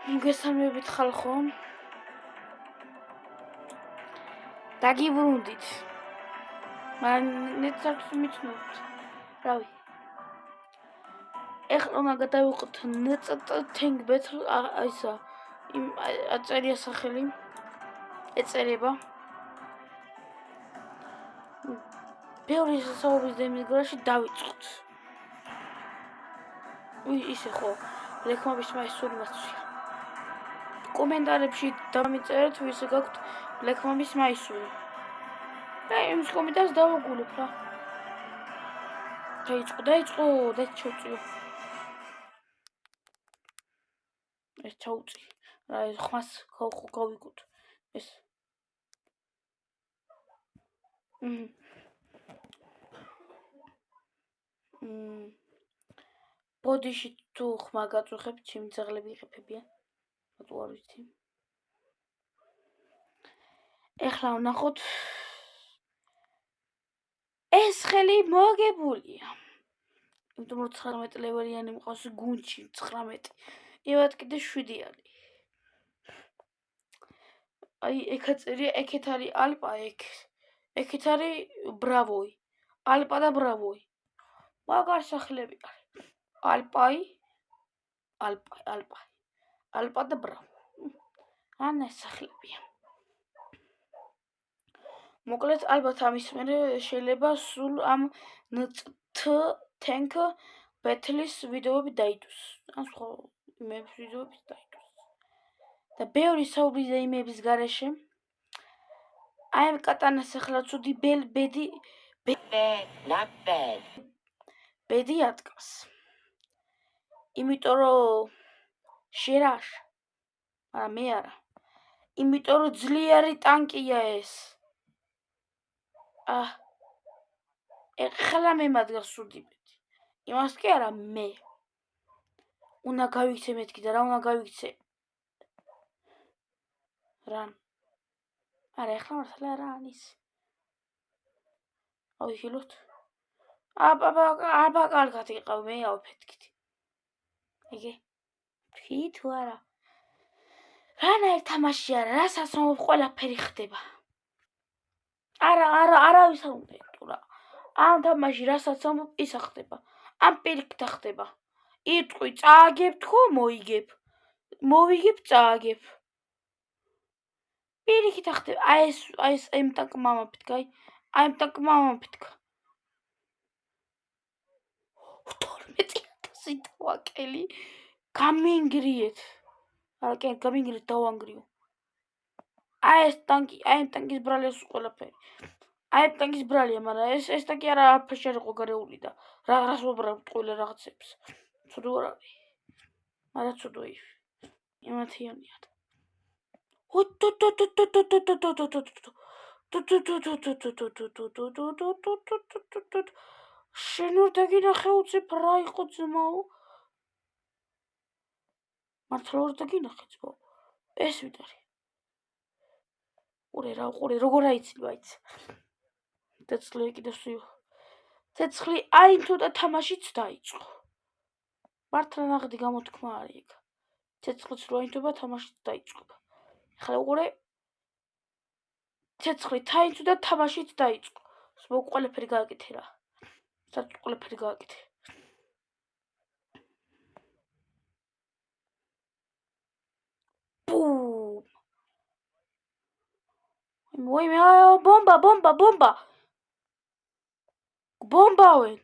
მოგესალმებით ხალხო. დაგიბრუნდით. ნეტსარც მიცნობთ. რავი. ეხლა უნდა გადავიყოთ NCT Battle ისა იმ აწერია სახელი. ეწერება. ბევრი საუბრის დემიგრაში დავიწყოთ. ისე ხო, ლექმობის მაისური მაცვია. კომენტარებში დამიწერეთ, ვისი გაქვთ ლექმობის მაისური. და იმის კომენტარს დავაგულებ რა. დაიწყო, ჩავწიო. ეს ჩავწი. რა ეს ხმას გავიგოთ. ეს. ბოდიში თუ ხმა გაწუხებ, ჩემი ძაღლები იყეფებიან. რატო არ ვიცი. ეხლა ვნახოთ. ეს ხელი მოგებულია. იმიტომ რომ 19 ლეველიანი მყავს გუნდში 19. ევად კიდე 7-იანი. აი ეკა წერია, ეკეთ არის ალპა ეკეთ არის ბრავოი. ალპა და ბრავოი. მაგარ სახლები არის. ალპა და ბრავო. ანა სახლებია. მოკლედ ალბათ ამის მერე შეიძლება სულ ამ NCT Battle-ის ვიდეოები დაიდოს. ან სხვა იმების ვიდეოები დაიდოს. და ბევრი საუბრის და იმების გარეშე აი ამ კატანას ახლა ცუდი ბედი ატკას. იმიტომ რომ შერაშ არა მე არა. იმიტომ რომ ძლიერი ტანკია ეს. ეხლა მე მაგას სუდი ბედი. იმას კი არა მე. უნდა გავიქცე მეთქი და რა უნდა გავიქცე? რან? არა ეხლა მართლა რა არის? ავიხილოთ. აბა კარგად იყავ მე ავფეთქით. იგე. ფი თუ არა. რანაირ თამაში არა, რასაც მომობ ყველაფერი ხდება. არავის არ უნდა ეტყურა. ამ თამაში რასაც მომობ ისა ხდება. ამ პირიქით ხდება. იტყვი წააგებ თქო მოიგებ. მოვიგებ წააგებ. პირიქით ხდება. აი ეს ამ ტანკმა მაფეთქა. აი ამ ტანკმა მაფეთქა. 12,000 დავაკელი. გამინგრიეთ. არა კი გამინგრიეთ დავანგრიო. აი ეს ტანკი, აი ამ ტანკის ბრალია ყველაფერი. აი ამ ტანკის ბრალია, მაგრამ ეს ტანკი არა არაფერში არ იყო გარეული და რას ვუბრალებ ყველა რაღაცებს. ცუდო არ არის. არა ცუდო ის. იმათიანია. შენ ვერ დაგინახე უცებ რა იყო ძმაო? მართლა ვერ დაგინახე ძმაო. ეს ვით არის. ყურე როგორ აიცი მაინც. ცეცხლი კიდე სიო. ცეცხლი აი თუდა თამაშიც დაიწყო. მართლა ნაღდი გამოთქმა არის ეგ. ცეცხლიც რო აინთობა თამაშიც დაიწყო. ახლა უყურე. ცეცხლი თაინთუდა თამაშიც დაიწყო. სულ ყველაფერი გააკეთე რა. სად ყველაფერი გააკეთე. ბუმ. მოიმე ბომბა. ბომბავენ.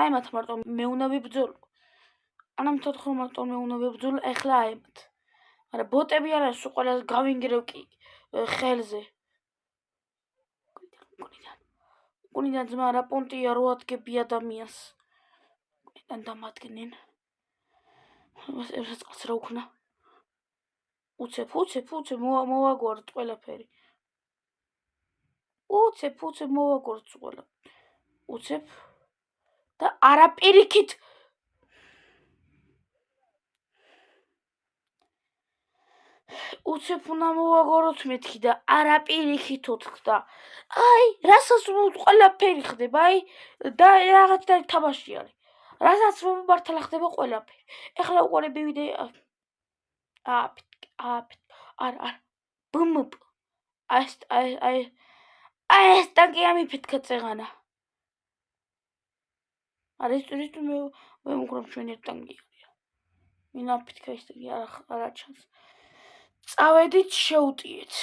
აი მათ მარტო მე უნდა ვიბრძოლო. ანამთოთ ხომ მარტო მე უნდა ვიბრძოლო, ეხლა აემთ. მაგრამ ბოტები არა სულ ყველას გავინგრევ კი ხელზე. გუნიდან ძმა რა პონტია რო ადგები ადამიანს. გუნიდან დამადგენენ. ეს რა უქნა? უცებ მოვაგვარდ ყველაფერი. უცებ მოვაგვარდ ყველა. უცებ და არა პირიქით. უცებ უნდა მოვაგვაროთ მეთქი და არა პირიქით ოთხდა. აი, რასაც ყველაფერი ხდება, აი და რაღაც და თამაში არის. რასაც მართლა ხდება ყველაფერი. ეხლა უყურები ვიდეო არა ბმპ ეს ტანკი ამიფეთქა წეღანა არა ის მე მგონი ჩვენი ტანკი მინა ფეთქა ის ტანკი არა ჩანს წავედით შეუტიეთ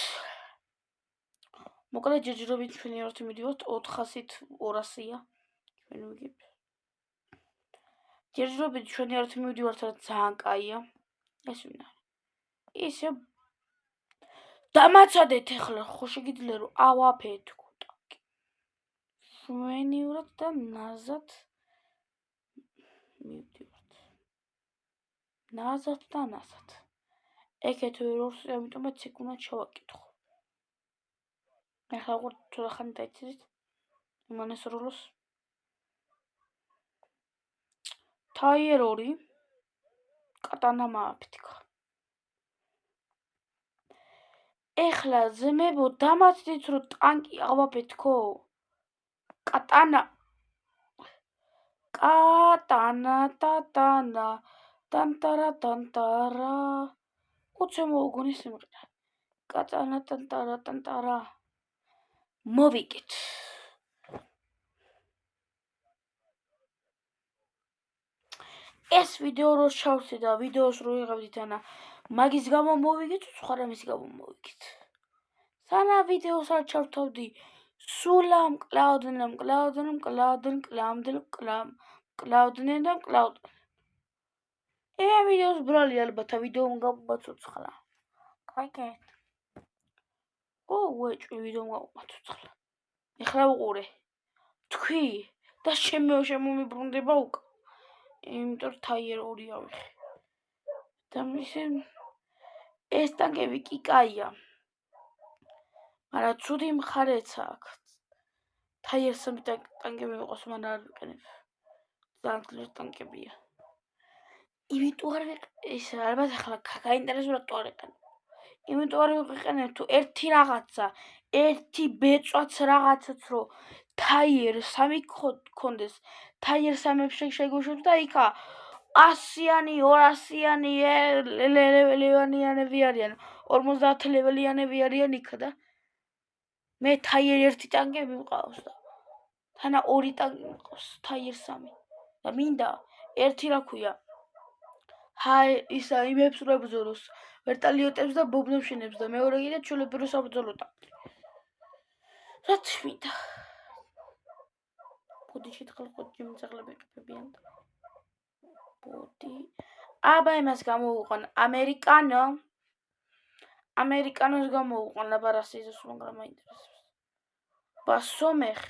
მოკლედ ჯერჯერობით ჩვენი ერთი მიდივართ 400-ით 200-ია ჩვენ ვიგებ ჯერჯერობით ჩვენი ერთი მივდივართ რა ძალიან კაია ეს ვინ არის ისე დამაცადეთ ახლა ხო შეგიძლია რომ ავაფეთქო ტანკი შვენივრად და ნაზად მივდივართ ნაზად ეკეთ ერორს ამიტომაც ეგ უნდა ჩავაკითხო ახლა უკვე თუ ხან დაიცით იმანეს როლოს თაიერ 2 კატანა მააფეთქა ეხლა ძმებო დამაცდით რომ ტანკი ავაფეთქო კატანა ტატანა ტანტარა უცე მოუგონი სიმღერა კატანა ტანტარა მოვიკეთ ეს ვიდეო რო შევცე და ვიდეოს რო იღებდით ანა მაგის გამო მოვიგეთ სხვა რამის გამო მოვიგეთ სანა ვიდეოს არ ჩავთავდი სულამ კლაუდნამ ე ვიდეოს ბრალი ალბათ ვიდეო გამომაცოცხლა კაიკეთ ვეჭვი ვიდეო გამომაცოცხლა ეხლა უყურე თქვი და შემომიბრუნდება უკ იმიტომ თაიერ 2 ავიხე და მისე ეს ტანკები კი კაია მაგრამ ცუდი მხარეც აქვს თაიერ 3 ტანკები მიყავს მაგრამ არ ვიყენებ ძალიან ძლიერი ტანკებია იმიტომ არ ეს ალბათ ახლა გაინტერესებდა თუ არ იყენებ იმიტომ არ ვიყენებ თუ ერთი რაღაცა ერთი ბეწვაც რაღაცაც რო თაიერ 3 გქონდეს თაიერ 3-ებში შეგუშვებ და იქა 100-იანი 200-იანი ლეველიანები არიან 50 ლეველიანები არიან იქა და მე თაიერ 1 ტანკები მყავს და თანა 2 ტანკი მყავს თაიერ 3 და მინდა ერთი რა ქვია ჰაი ისა იმებს რო ებრძოლოს ვერტალიოტებს და ბობნებშინებს და მეორე კიდე ჩულებეროს აბრძოლო ტანკი რაც მინდა ბოდი შეთხელ ძაღლები ყებიან და ბოდი აბა იმას გამოვუყან ამერიკანოს გამოვუყან ლაბარასიზოს მაგრამ მაინტერესებს ბა სომეხ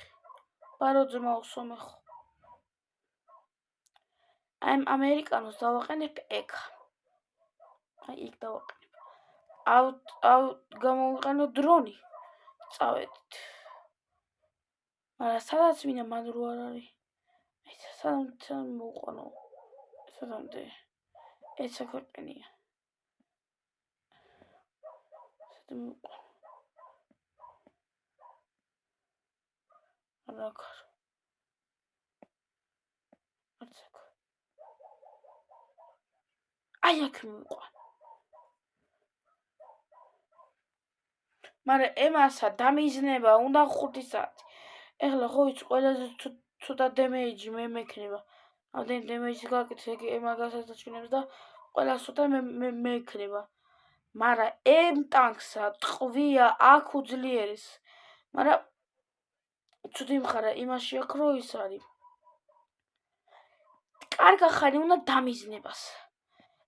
ბაროძმაო სომეხო აი ამერიკანოს დავაყენებ ეგ აი იქ დავაყენებ გამოვიყენო დრონი წავედით მაგრამ სადაც მინდა მან რო არ არის აი სანამ მოვყვანო სადამდე ეს აქვეყენია სადამ რაკარ არცაკ აი აქ მოვყვან მაგრამ ემასა დამიზნება უნდა 5 საათი ეხლა ხო იცი ყველაზე ცოტა დემეიჯი მე მექნება ამდენ დემეიჯს გაკეთე მაგასაც აჩვენებს და ყველა ცოტა მე მექნება მაგრამ ემ ტანკსა ტყვია აქ უძლიერეს მაგრამ ცუდი მხარე იმაში აქ რო ის არის კარგა ხანი უნდა დამიზნებას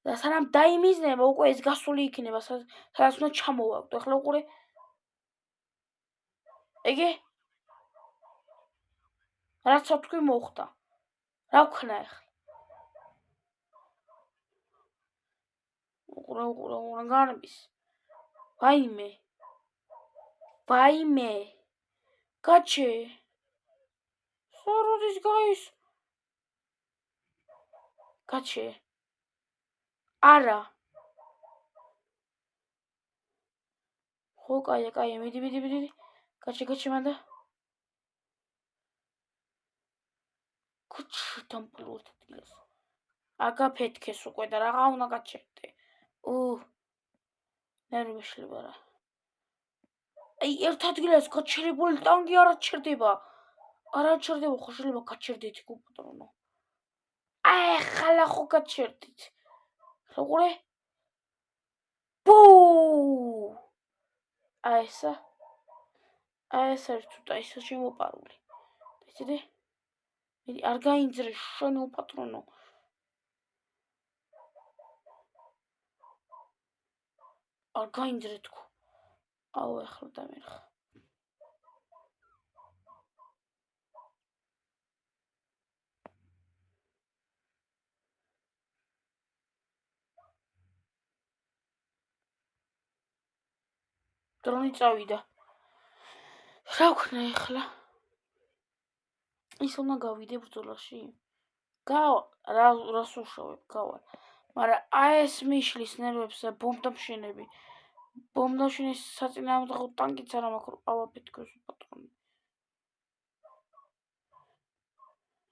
და სანამ დაიმიზნება უკვე ეს გასული იქნება სადაც უნდა ჩამოვაგდო ახლა უყურე ეგე რაც თქვი მოხდა რა ვქნა ახლა უყურე განბის ვაიმე გაჩე სოროდის გაის გაჩე არა ხო კაია მიდი გაჩე მანდა კუჩთან პლუს დილას აგაფეთქეს უკვე და რაღა უნდა გაჩერდე ნერვი შეშლება რა. აი ერთ ადგილას გაჩერებული ტანგი არ ჩერდება. არა ჩერდება, ხო შეიძლება გაჩერდეთ იქ უპატრონო. აი ხალა ხო გაჩერდით. როგორ? ბუ! აი ესა. აი ეს არის ცოტა ისე შემოპარული. ისეთი? არ გაინძრე შენ უპატრონო. არ გაინძრე თქო. აუ ეხლა დამერხა. დრონი წავიდა. რა ვქნა ეხლა? ის უნდა გავიდე ბრძოლაში? რას უშავებ, გავალ. მაგრამ აი ეს მიშლის ნერვებს ბომბდამშენები. ბომბდამშენის საწინააღმდეგო ტანკიც არ მაქვს ავაფეთქოს უპატრონო.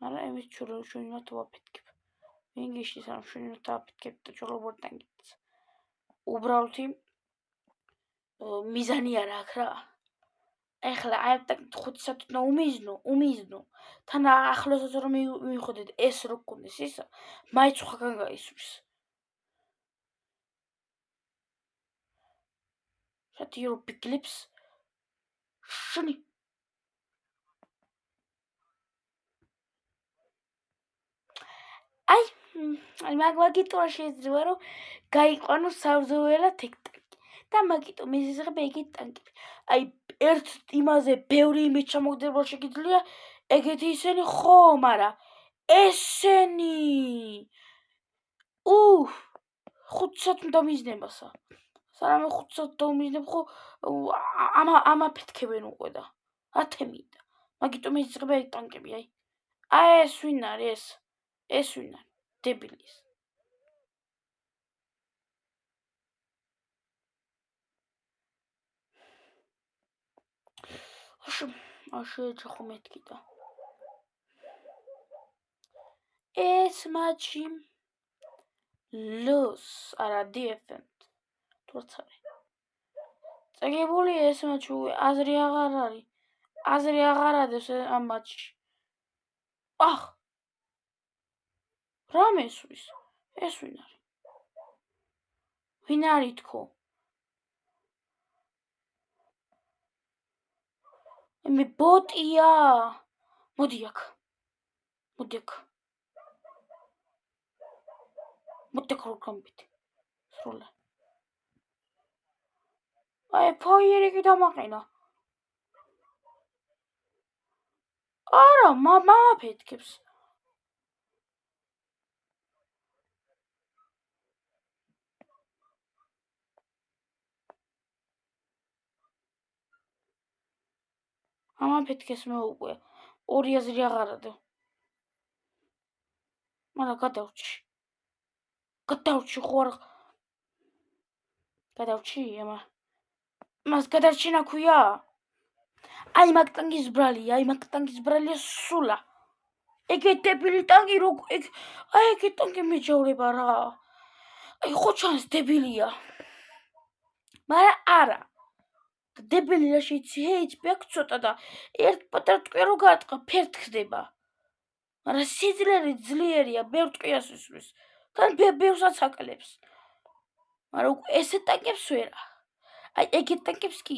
არა ემის ჩვენად ვაფეთქებ. ინგლისში სამ ჩვენად ავაფეთქებ და ჩოლობორ ტანკიც. უბრალოდ მიზანი არ აქვს რა. ეხლა აი 5 საათი უმიზნო. თან ახლოსაც რომ მივხვდეთ ეს რო გქონდეს ისა, მაინც ხაგან გაისვრის. შეთი რო ბიგლებს შენი აი მაგიტო შეიძლება რომ გაიყვანო საბრძოლველად ეგ ტანკი და მაგიტო მიზეზღებ ეგ ტანკი. აი ერთ იმაზე ბევრი იმით ჩამოგდება შეგიძლია ეგეთი ისენი ხო, მაგრამ ესენი 5 საათი დამიზნებასა. სანამ 5 საათი დამიზნებ ხო ამაფეთქებენ უკვე და ათემინდა. მაგიტო მიზეზღებ ეგ ტანკები აი. აი ეს ვინ არის ეს? ეს ვინ არის? დებილის. აშე ჯახო მეთქიდა. ეს მაჩი ლოს არა დიეფენდ. თორცარი. წაგებული ეს მაჩი აზრი აღარ არის. აზრი აღარ არის ამ მაჩში. რა მესვრის? ეს ვინ არის? ვინ არის თქო? მე ბოტია. მოდი აქ. მოდი რო გამბით. სროლა. აი ფაიერი კი დამაყენა. არა, მამაფეთქებს. ამაფეთქეს მე უკვე. ორი აზრი აღარ ადა. მაგრამ გადავრჩი ხო არ გადავრჩი ამა მას გადარჩენა ქვია. აი მაგ ტანკის ბრალია სულა. ეგ დებილი ტანკი რო აი ეგ ტანკი მეჯავრება რა. აი ხო ჩანს დებილია. მაგრამ არა. დებილი რა შეიძლება HP აქვს ცოტა და ერთ პატარა ტყვია რო გაატყა ფერთ ხდება. მაგრამ სიძლიერე ძლიერია, ბევრ ტყვიას ისვრის. თან ბევრსაც აკლებს. მაგრამ ესე ტანკებს ვერა. აი ეგეთ ტანკებს კი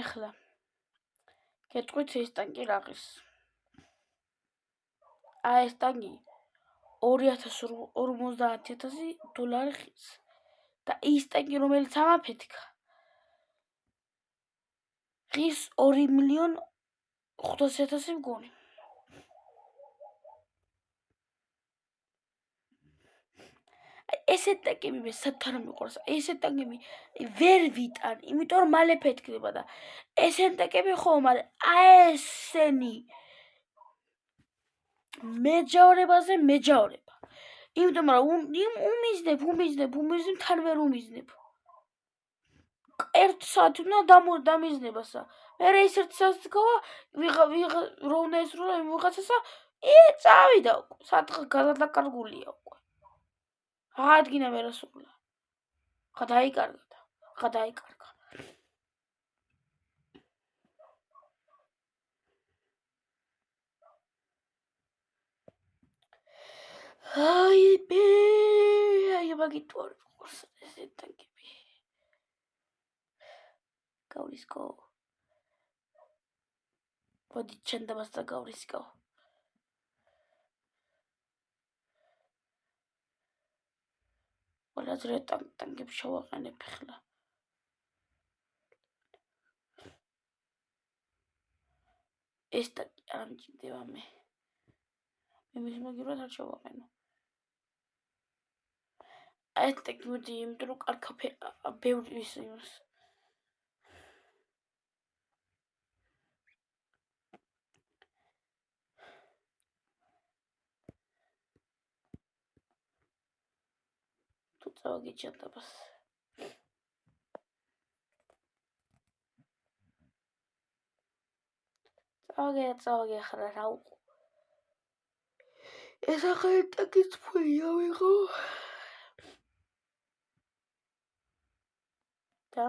ეხლა გეტყვით ეს ტანკი რაღაც. ეს ტანკი 250,000 დოლარი ხის. და ის ტანკი რომელიც ამაფეთქა ხის 2,500,000 მგონი. ესეთ ტანკები მე საერთოდ არ მიყვარს. ესეთ ტანკები ვერ ვიტან, იმიტომ რომ მალე ფეთქდება და ესეთ ტანკები ხო, მაგრამ ესენი მეჯავრებაზე მეჯავრება. იმიტომ რომ უმიზნებ, თან ვერ უმიზნებ. 1 საათი უნდა დამიზნებასა. მერე ის 1 საათი გავა, ვიღა რო უნდა ესრულა იმ ვიღაცასა, წავიდა უკვე. სათხე გადაკარგულია უკვე. აღადგინა მე რასრულა. გადაიკარგა. აი მაგით ვარ ყურს ესეთ ტანკები. გავრისკო. მოდი ჩანდაბას და გავრისკო. ყველაზე ტანკებს შევაყენებ ახლა. ეს ტანკი არ მჭირდება მე. მის მაგივრად არ შევაყენო. ეს ტანკი მოდი იმიტომ რომ კარგი ბევრი ის იმას. თუ წავაგე ჩანდაბას. წავაგე ახლა რა უყო. ეს ახალი ტანკის ფული ავიღო. და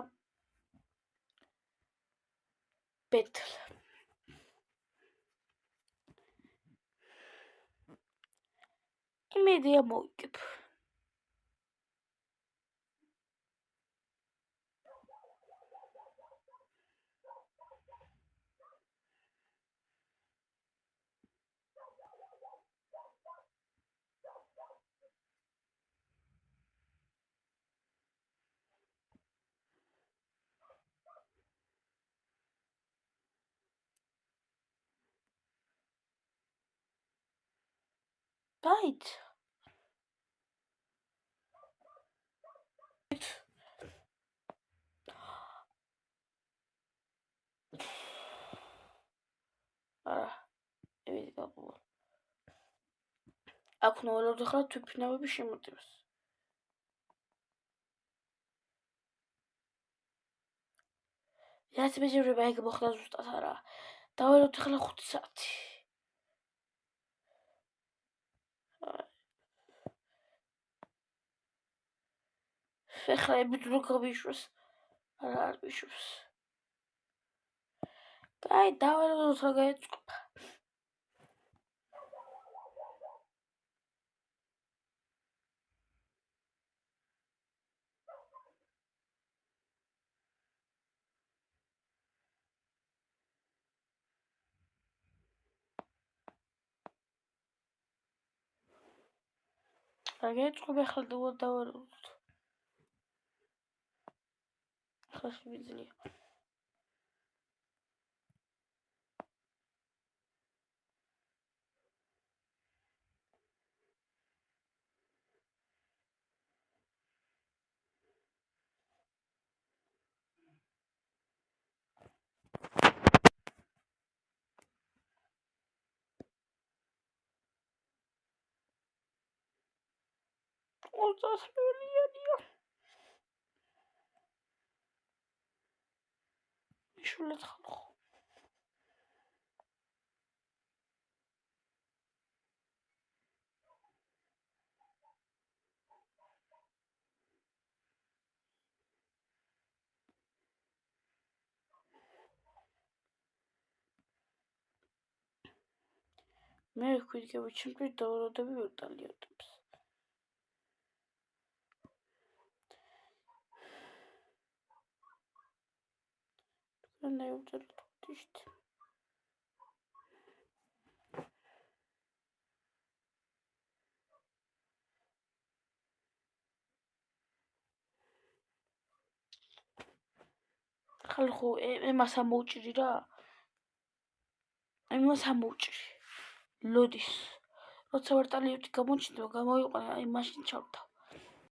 ბეთლ. იმედია მოვიკებ. Right. Evde kapı var. Akın oğlu da tüpüne bir şey mi diyoruz? Yatı beceri belki bakla zusta sara. Davayla tıkla 5 saat. Fekhle bir türlü kabişiyoruz. Arar bişiyoruz. Gay davayla zusta gayet çıkıp. Gayet çıkıp ekhle davayla zusta. Ekhle bizliyor. Olsa söyleyemiyor. Şöyle tıkla. მე ვქვიდგები ჩემთვის დაუროდები ვერ დალიოდებს. შენაი უწერთ თიშთ. ხალხო ემას ამოუჭრი რა. ემას ამოუჭრი. ლოდის. როცა ვარტალიევთი გამოჩნდება, გამოვიყვანე, აი მაშინ ჩავდა.